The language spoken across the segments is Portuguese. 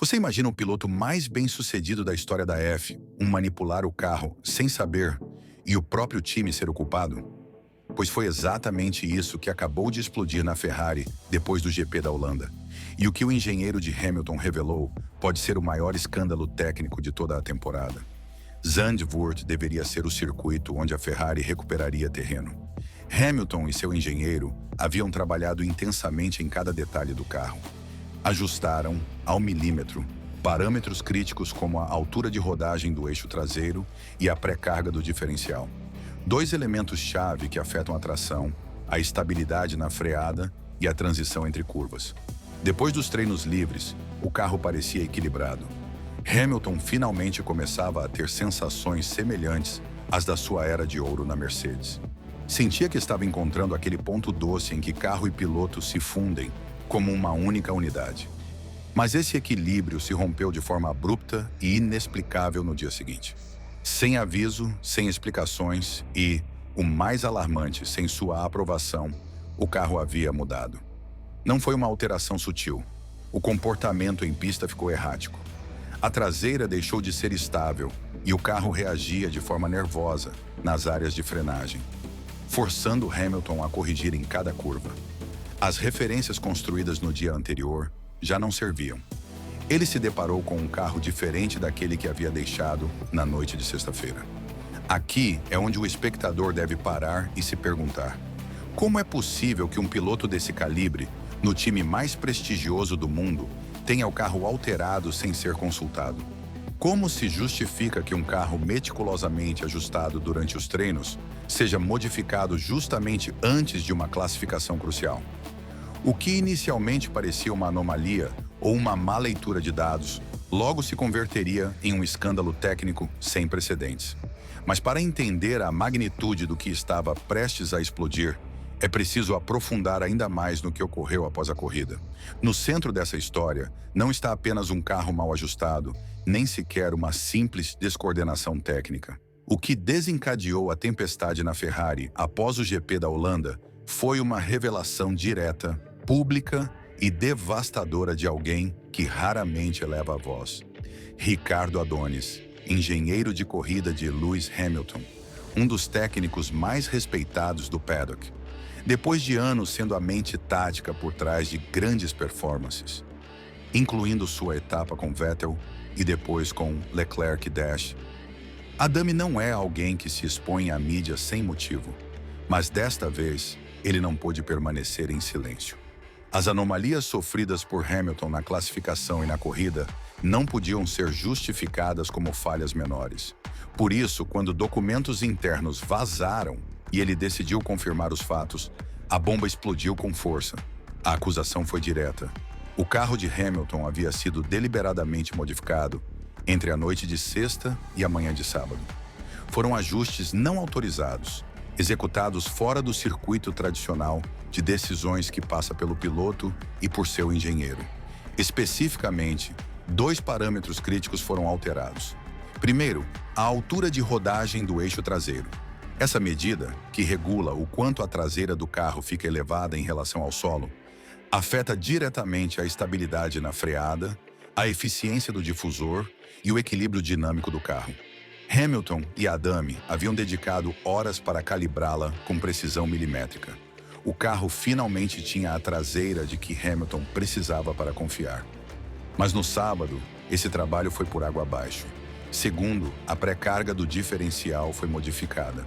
Você imagina o piloto mais bem-sucedido da história da F, manipular o carro sem saber e o próprio time ser o culpado? Pois foi exatamente isso que acabou de explodir na Ferrari depois do GP da Holanda. E o que o engenheiro de Hamilton revelou pode ser o maior escândalo técnico de toda a temporada. Zandvoort deveria ser o circuito onde a Ferrari recuperaria terreno. Hamilton e seu engenheiro haviam trabalhado intensamente em cada detalhe do carro. Ajustaram, ao milímetro, parâmetros críticos como a altura de rodagem do eixo traseiro e a pré-carga do diferencial. Dois elementos-chave que afetam a tração, a estabilidade na freada e a transição entre curvas. Depois dos treinos livres, o carro parecia equilibrado. Hamilton finalmente começava a ter sensações semelhantes às da sua era de ouro na Mercedes. Sentia que estava encontrando aquele ponto doce em que carro e piloto se fundem como uma única unidade. Mas esse equilíbrio se rompeu de forma abrupta e inexplicável no dia seguinte. Sem aviso, sem explicações e, o mais alarmante, sem sua aprovação, o carro havia mudado. Não foi uma alteração sutil. O comportamento em pista ficou errático. A traseira deixou de ser estável e o carro reagia de forma nervosa nas áreas de frenagem, forçando Hamilton a corrigir em cada curva. As referências construídas no dia anterior já não serviam. Ele se deparou com um carro diferente daquele que havia deixado na noite de sexta-feira. Aqui é onde o espectador deve parar e se perguntar: como é possível que um piloto desse calibre, no time mais prestigioso do mundo, tenha o carro alterado sem ser consultado? Como se justifica que um carro meticulosamente ajustado durante os treinos seja modificado justamente antes de uma classificação crucial? O que inicialmente parecia uma anomalia ou uma má leitura de dados, logo se converteria em um escândalo técnico sem precedentes. Mas para entender a magnitude do que estava prestes a explodir, é preciso aprofundar ainda mais no que ocorreu após a corrida. No centro dessa história, não está apenas um carro mal ajustado, nem sequer uma simples descoordenação técnica. O que desencadeou a tempestade na Ferrari após o GP da Holanda foi uma revelação direta, pública e devastadora de alguém que raramente eleva a voz. Ricardo Adonis, engenheiro de corrida de Lewis Hamilton, um dos técnicos mais respeitados do paddock. Depois de anos sendo a mente tática por trás de grandes performances, incluindo sua etapa com Vettel e depois com Leclerc e Dash, Adami não é alguém que se expõe à mídia sem motivo, mas desta vez ele não pôde permanecer em silêncio. As anomalias sofridas por Hamilton na classificação e na corrida não podiam ser justificadas como falhas menores. Por isso, quando documentos internos vazaram e ele decidiu confirmar os fatos, a bomba explodiu com força. A acusação foi direta. O carro de Hamilton havia sido deliberadamente modificado entre a noite de sexta e a manhã de sábado. Foram ajustes não autorizados, executados fora do circuito tradicional de decisões que passa pelo piloto e por seu engenheiro. Especificamente, dois parâmetros críticos foram alterados. Primeiro, a altura de rodagem do eixo traseiro. Essa medida, que regula o quanto a traseira do carro fica elevada em relação ao solo, afeta diretamente a estabilidade na freada, a eficiência do difusor e o equilíbrio dinâmico do carro. Hamilton e Adami haviam dedicado horas para calibrá-la com precisão milimétrica. O carro finalmente tinha a traseira de que Hamilton precisava para confiar. Mas no sábado, esse trabalho foi por água abaixo. Segundo, a pré-carga do diferencial foi modificada,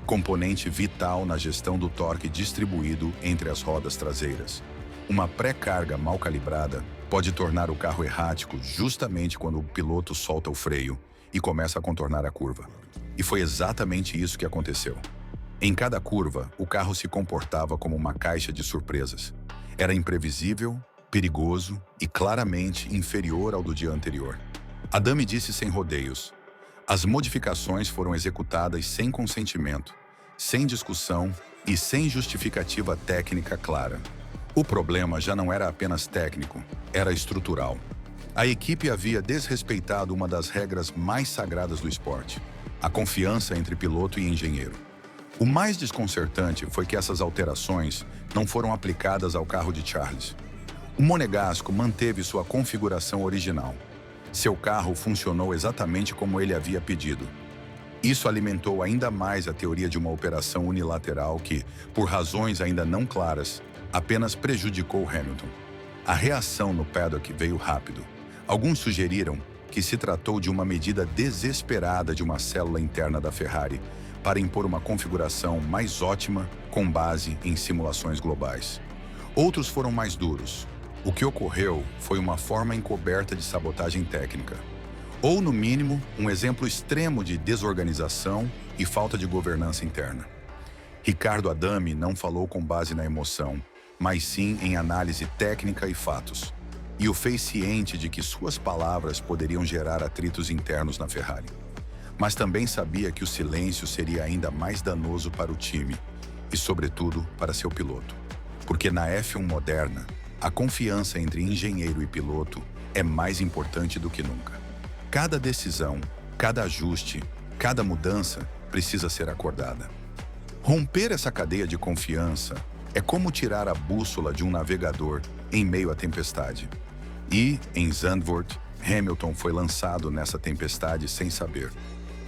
componente vital na gestão do torque distribuído entre as rodas traseiras. Uma pré-carga mal calibrada pode tornar o carro errático justamente quando o piloto solta o freio e começa a contornar a curva. E foi exatamente isso que aconteceu. Em cada curva, o carro se comportava como uma caixa de surpresas. Era imprevisível, perigoso e claramente inferior ao do dia anterior. Adami disse sem rodeios: as modificações foram executadas sem consentimento, sem discussão e sem justificativa técnica clara. O problema já não era apenas técnico, era estrutural. A equipe havia desrespeitado uma das regras mais sagradas do esporte: a confiança entre piloto e engenheiro. O mais desconcertante foi que essas alterações não foram aplicadas ao carro de Charles. O Monegasco manteve sua configuração original. Seu carro funcionou exatamente como ele havia pedido. Isso alimentou ainda mais a teoria de uma operação unilateral que, por razões ainda não claras, apenas prejudicou Hamilton. A reação no paddock veio rápido. Alguns sugeriram que se tratou de uma medida desesperada de uma célula interna da Ferrari para impor uma configuração mais ótima com base em simulações globais. Outros foram mais duros. O que ocorreu foi uma forma encoberta de sabotagem técnica, ou, no mínimo, um exemplo extremo de desorganização e falta de governança interna. Ricardo Adami não falou com base na emoção, mas sim em análise técnica e fatos, e o fez ciente de que suas palavras poderiam gerar atritos internos na Ferrari. Mas também sabia que o silêncio seria ainda mais danoso para o time e, sobretudo, para seu piloto. Porque na F1 moderna, a confiança entre engenheiro e piloto é mais importante do que nunca. Cada decisão, cada ajuste, cada mudança precisa ser acordada. Romper essa cadeia de confiança é como tirar a bússola de um navegador em meio à tempestade. E, em Zandvoort, Hamilton foi lançado nessa tempestade sem saber.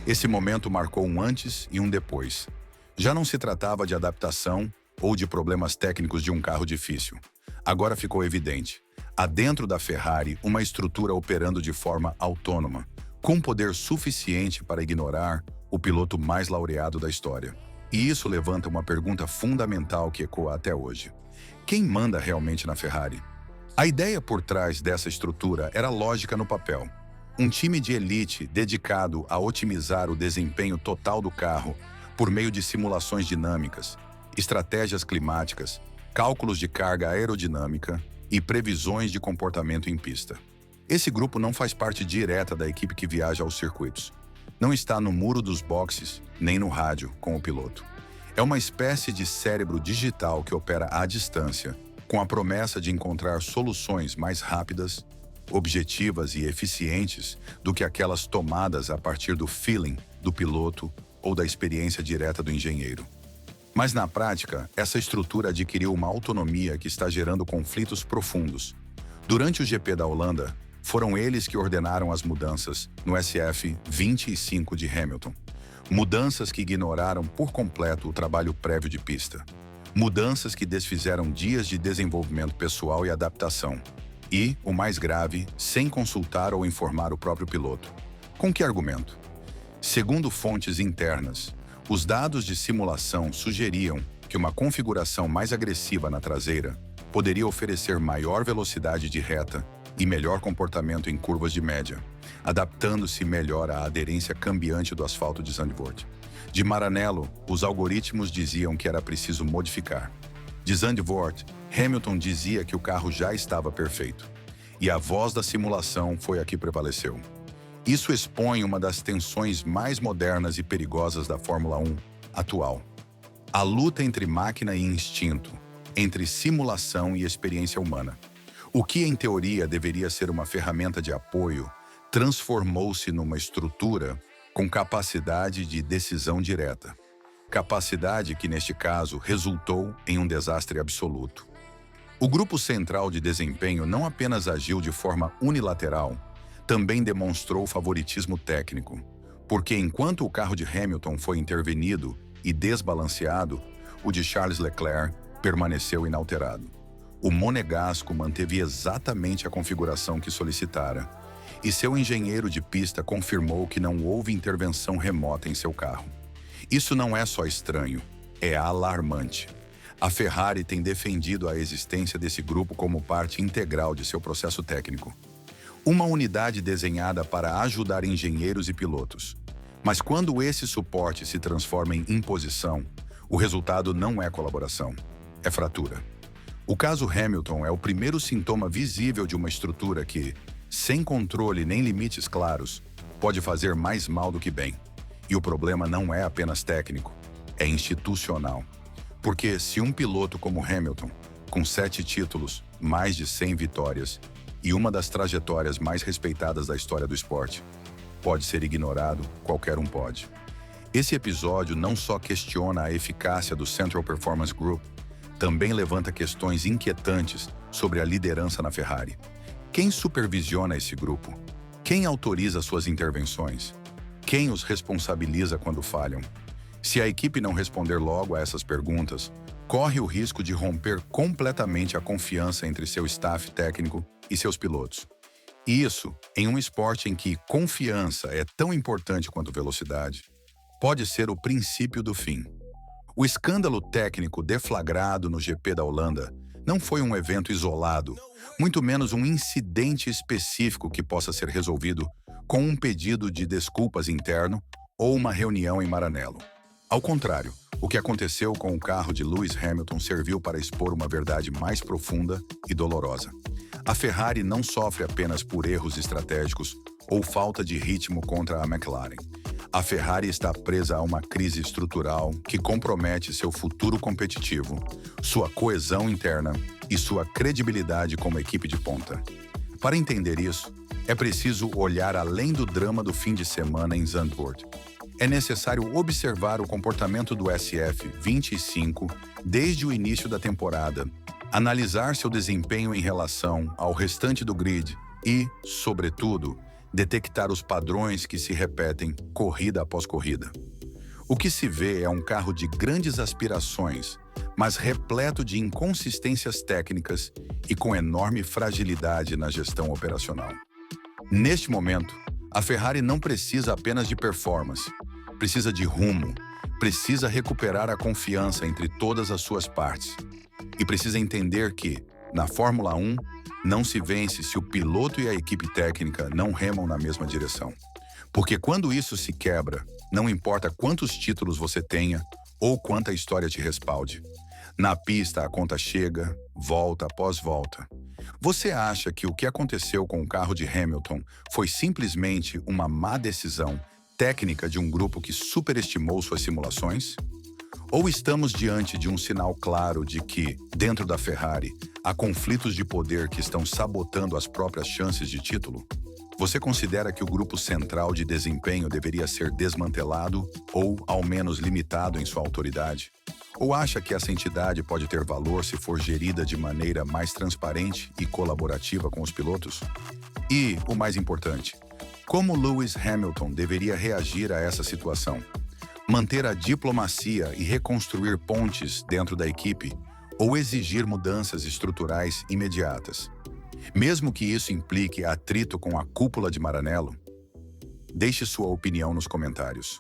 Esse momento marcou um antes e um depois. Já não se tratava de adaptação ou de problemas técnicos de um carro difícil. Agora ficou evidente. Há dentro da Ferrari uma estrutura operando de forma autônoma, com poder suficiente para ignorar o piloto mais laureado da história. E isso levanta uma pergunta fundamental que ecoa até hoje. Quem manda realmente na Ferrari? A ideia por trás dessa estrutura era lógica no papel. Um time de elite dedicado a otimizar o desempenho total do carro por meio de simulações dinâmicas, estratégias climáticas, cálculos de carga aerodinâmica e previsões de comportamento em pista. Esse grupo não faz parte direta da equipe que viaja aos circuitos. Não está no muro dos boxes, nem no rádio com o piloto. É uma espécie de cérebro digital que opera à distância, com a promessa de encontrar soluções mais rápidas, objetivas e eficientes do que aquelas tomadas a partir do feeling do piloto ou da experiência direta do engenheiro. Mas na prática, essa estrutura adquiriu uma autonomia que está gerando conflitos profundos. Durante o GP da Holanda, foram eles que ordenaram as mudanças no SF25 de Hamilton. Mudanças que ignoraram por completo o trabalho prévio de pista. Mudanças que desfizeram dias de desenvolvimento pessoal e adaptação. E, o mais grave, sem consultar ou informar o próprio piloto. Com que argumento? Segundo fontes internas, os dados de simulação sugeriam que uma configuração mais agressiva na traseira poderia oferecer maior velocidade de reta e melhor comportamento em curvas de média, adaptando-se melhor à aderência cambiante do asfalto de Zandvoort. De Maranello, os algoritmos diziam que era preciso modificar. De Zandvoort, Hamilton dizia que o carro já estava perfeito. E a voz da simulação foi a que prevaleceu. Isso expõe uma das tensões mais modernas e perigosas da Fórmula 1 atual. A luta entre máquina e instinto, entre simulação e experiência humana. O que, em teoria, deveria ser uma ferramenta de apoio, transformou-se numa estrutura com capacidade de decisão direta. Capacidade que, neste caso, resultou em um desastre absoluto. O grupo central de desempenho não apenas agiu de forma unilateral, também demonstrou favoritismo técnico, porque enquanto o carro de Hamilton foi intervenido e desbalanceado, o de Charles Leclerc permaneceu inalterado. O Monegasco manteve exatamente a configuração que solicitara, e seu engenheiro de pista confirmou que não houve intervenção remota em seu carro. Isso não é só estranho, é alarmante. A Ferrari tem defendido a existência desse grupo como parte integral de seu processo técnico. Uma unidade desenhada para ajudar engenheiros e pilotos. Mas quando esse suporte se transforma em imposição, o resultado não é colaboração, é fratura. O caso Hamilton é o primeiro sintoma visível de uma estrutura que, sem controle nem limites claros, pode fazer mais mal do que bem. E o problema não é apenas técnico, é institucional. Porque se um piloto como Hamilton, com 7 títulos, mais de 100 vitórias, e uma das trajetórias mais respeitadas da história do esporte, pode ser ignorado, qualquer um pode. Esse episódio não só questiona a eficácia do Central Performance Group, também levanta questões inquietantes sobre a liderança na Ferrari. Quem supervisiona esse grupo? Quem autoriza suas intervenções? Quem os responsabiliza quando falham? Se a equipe não responder logo a essas perguntas, corre o risco de romper completamente a confiança entre seu staff técnico e seus pilotos. E isso, em um esporte em que confiança é tão importante quanto velocidade, pode ser o princípio do fim. O escândalo técnico deflagrado no GP da Holanda não foi um evento isolado, muito menos um incidente específico que possa ser resolvido com um pedido de desculpas interno ou uma reunião em Maranello. Ao contrário, o que aconteceu com o carro de Lewis Hamilton serviu para expor uma verdade mais profunda e dolorosa. A Ferrari não sofre apenas por erros estratégicos ou falta de ritmo contra a McLaren. A Ferrari está presa a uma crise estrutural que compromete seu futuro competitivo, sua coesão interna e sua credibilidade como equipe de ponta. Para entender isso, é preciso olhar além do drama do fim de semana em Zandvoort. É necessário observar o comportamento do SF25 desde o início da temporada, analisar seu desempenho em relação ao restante do grid e, sobretudo, detectar os padrões que se repetem corrida após corrida. O que se vê é um carro de grandes aspirações, mas repleto de inconsistências técnicas e com enorme fragilidade na gestão operacional. Neste momento, a Ferrari não precisa apenas de performance, precisa de rumo, precisa recuperar a confiança entre todas as suas partes e precisa entender que, na Fórmula 1, não se vence se o piloto e a equipe técnica não remam na mesma direção. Porque quando isso se quebra, não importa quantos títulos você tenha ou quanta história te respalde. Na pista, a conta chega, volta após volta. Você acha que o que aconteceu com o carro de Hamilton foi simplesmente uma má decisão técnica de um grupo que superestimou suas simulações? Ou estamos diante de um sinal claro de que, dentro da Ferrari, há conflitos de poder que estão sabotando as próprias chances de título? Você considera que o grupo central de desempenho deveria ser desmantelado ou, ao menos, limitado em sua autoridade? Ou acha que essa entidade pode ter valor se for gerida de maneira mais transparente e colaborativa com os pilotos? E, o mais importante, como Lewis Hamilton deveria reagir a essa situação? Manter a diplomacia e reconstruir pontes dentro da equipe ou exigir mudanças estruturais imediatas? Mesmo que isso implique atrito com a cúpula de Maranello? Deixe sua opinião nos comentários.